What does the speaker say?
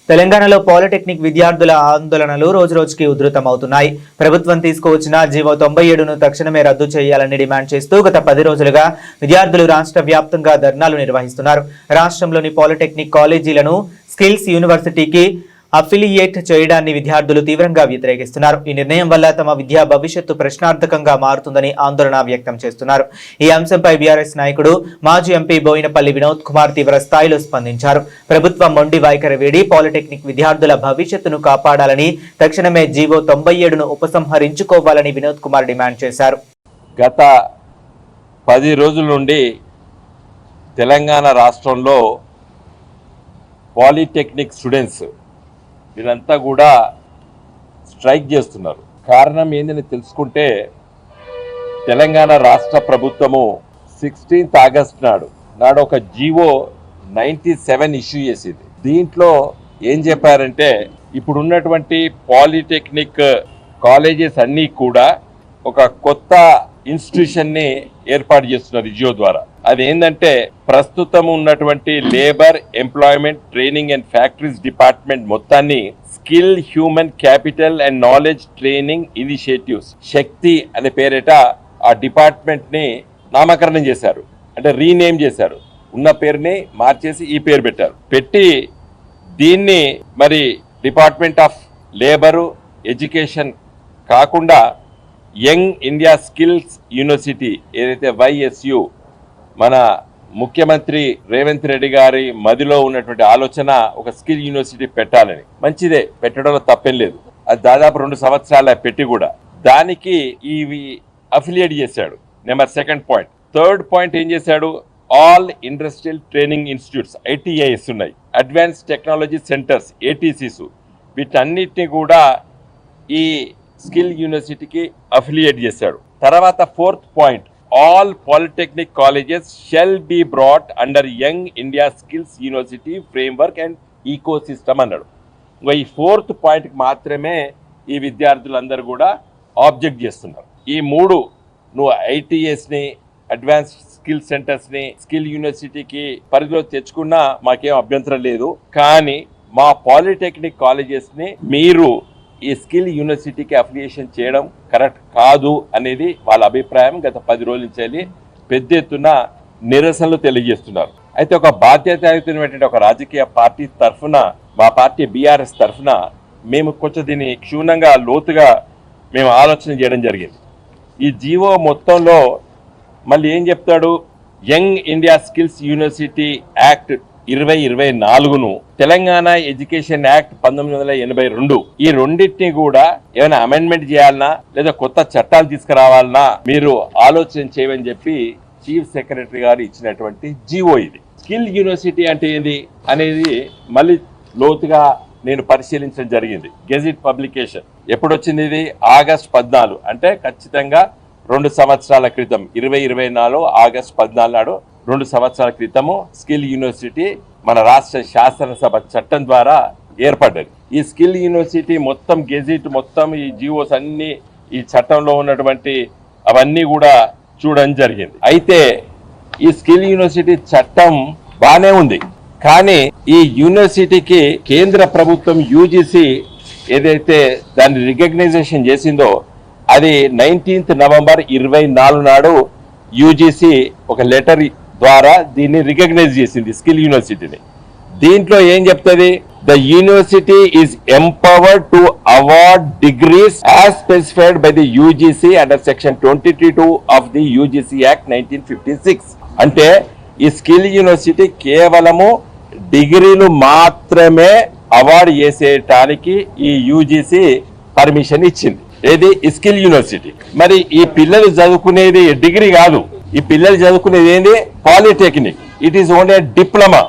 తెలంగాణలో పాలిటెక్నిక్ విద్యార్థుల ఆందోళనలు రోజురోజుకి ఉధృతమవుతున్నాయి. ప్రభుత్వం తీసుకువచ్చిన జీవో 97ను తక్షణమే రద్దు చేయాలని డిమాండ్ చేస్తూ గత 10 రోజులుగా విద్యార్థులు రాష్ట్ర వ్యాప్తంగా ధర్నాలు నిర్వహిస్తున్నారు. రాష్ట్రంలోని పాలిటెక్నిక్ కాలేజీలను స్కిల్స్ యూనివర్సిటీకి అఫిలియేట్ చేయడాన్ని విద్యార్థులు తీవ్రంగా వ్యతిరేకిస్తున్నారు. ఈ నిర్ణయం వల్ల తమ విద్యా భవిష్యత్తు ప్రశ్నార్థకంగా మారుతుందని ఆందోళన వ్యక్తం చేస్తున్నారు. ఈ అంశంపై బీఆర్ఎస్ నాయకుడు మాజీ ఎంపీ బోయినపల్లి వినోద్ కుమార్ తీవ్ర స్థాయిలో స్పందించారు. ప్రభుత్వం మొండి వైఖరి వీడి పాలిటెక్నిక్ విద్యార్థుల భవిష్యత్తును కాపాడాలని, తక్షణమే జీవో 97ను ఉపసంహరించుకోవాలని వినోద్ కుమార్ డిమాండ్ చేశారు. గత 10 రోజుల నుండి తెలంగాణ రాష్ట్రంలో పాలిటెక్నిక్ స్టూడెంట్స్ వీళ్ళంతా కూడా స్ట్రైక్ చేస్తున్నారు. కారణం ఏందని తెలుసుకుంటే, తెలంగాణ రాష్ట్ర ప్రభుత్వము 16th ఆగస్ట్ నాడు ఒక జీవో 97 ఇష్యూ చేసింది. దీంట్లో ఏం చెప్పారంటే, ఇప్పుడున్నటువంటి పాలిటెక్నిక్ కాలేజెస్ అన్నీ కూడా ఒక కొత్త ఇన్స్టిట్యూషన్ని ఏర్పాటు చేస్తున్నారు జియో ద్వారా. అది ఏంటంటే, ప్రస్తుతం ఉన్నటువంటి labour, employment, training and factories department మొత్తాన్ని skill, human capital and knowledge training initiatives Shakti అనే పేరిట ఆ డిపార్ట్మెంట్ ని నామకరణం చేశారు. అంటే రీనేమ్ చేశారు. ఉన్న పేరుని మార్చేసి ఈ పేరు పెట్టి దీన్ని మరి డిపార్ట్మెంట్ ఆఫ్ లేబరు, ఎడ్యుకేషన్ కాకుండా యంగ్ ఇండియా స్కిల్స్ యూనివర్సిటీ ఏదైతే YSU మన ముఖ్యమంత్రి రేవంత్ రెడ్డి గారి మదిలో ఉన్నటువంటి ఆలోచన ఒక స్కిల్ యూనివర్సిటీ పెట్టాలని. మంచిదే, పెట్టడంలో తప్పేం లేదు. అది దాదాపు 2 సంవత్సరాల పెట్టి కూడా దానికి ఇవి అఫిలియేట్ చేశాడు. Number 2nd point. 3rd point ఏం చేశాడు, all industrial training institutes ITIs ఉన్నాయి, అడ్వాన్స్ టెక్నాలజీ సెంటర్స్ ATCs, వీటన్నిటిని కూడా ఈ స్కిల్ యూనివర్సిటీకి అఫిలియేట్ చేశాడు. తర్వాత 4th point, all polytechnic colleges shall be brought under young India skills university framework and ecosystem అన్నాడు. ఈ 4th పాయింట్ కి మాత్రమే ఈ విద్యార్థులందరూ కూడా ఆబ్జెక్ట్ చేస్తున్నారు. ఈ 3 నువ్వు ITSని, అడ్వాన్స్ స్కిల్ సెంటర్స్ని స్కిల్ యూనివర్సిటీకి పరిధిలో తెచ్చుకున్నా మాకేం అభ్యంతరం లేదు. కానీ మా పాలిటెక్నిక్ కాలేజెస్ని మీరు ఈ స్కిల్ యూనివర్సిటీకి అఫిలియేషన్ చేయడం కరెక్ట్ కాదు అనేది వాళ్ళ అభిప్రాయం. గత 10 రోజుల నుంచి పెద్ద ఎత్తున నిరసనలు తెలియజేస్తున్నారు. అయితే ఒక బాధ్యతాయుతమైనటువంటి ఒక రాజకీయ పార్టీ తరఫున, మా పార్టీ BRS తరఫున మేము కొంచెం దీన్ని క్షుణ్ణంగా లోతుగా మేము ఆలోచన చేయడం జరిగింది. ఈ జీవో మొత్తంలో మళ్ళీ ఏం చెప్తాడు, young India skills university act 2024ను, తెలంగాణ ఎడ్యుకేషన్ యాక్ట్ 1982, ఈ రెండింటిని కూడా ఏమైనా అమెండ్మెంట్ చేయాలన్నా లేదా కొత్త చట్టాలు తీసుకురావాలన్నా మీరు ఆలోచన చేయమని చెప్పి చీఫ్ సెక్రటరీ గారు ఇచ్చినటువంటి జీవో ఇది. స్కిల్ యూనివర్సిటీ అంటే ఏంది అనేది మళ్ళీ లోతుగా నేను పరిశీలించడం జరిగింది. గెజిట్ పబ్లికేషన్ ఎప్పుడు వచ్చింది? ఇది ఆగస్ట్ 14, అంటే ఖచ్చితంగా 2 సంవత్సరాల క్రితం, 2024 ఆగస్ట్ 14 నాడు 2 సంవత్సరాల క్రితము స్కిల్ యూనివర్సిటీ మన రాష్ట్ర శాసనసభ చట్టం ద్వారా ఏర్పడ్డది. ఈ స్కిల్ యూనివర్సిటీ మొత్తం గెజిట్ మొత్తం ఈ జీవోస్ అన్ని ఈ చట్టంలో ఉన్నటువంటి అవన్నీ కూడా చూడడం జరిగింది. అయితే ఈ స్కిల్ యూనివర్సిటీ చట్టం బానే ఉంది, కానీ ఈ యూనివర్సిటీకి కేంద్ర ప్రభుత్వం UGC ఏదైతే దాన్ని రికగ్నైజేషన్ చేసిందో అది 19th నవంబర్ 24 నాడు UGC ఒక లెటర్ ద్వారా దీన్ని రికగ్నైజ్ చేసింది స్కిల్ యూనివర్సిటీని. దీంట్లో ఏం చెప్తుంది, the university is empowered to award degrees as specified by the UGC under section 22 of the UGC act 1956. అంటే ఈ స్కిల్ యూనివర్సిటీ కేవలము డిగ్రీలు మాత్రమే అవార్డు చేసేటానికి ఈ UGC పర్మిషన్ ఇచ్చింది. ఏది? ఈ స్కిల్ యూనివర్సిటీ. మరి ఈ పిల్లలు చదువుకునేది డిగ్రీ కాదు, ఈ పిల్లలు చదువుకునేది ఏంటి? Polytechnic. It is only diploma.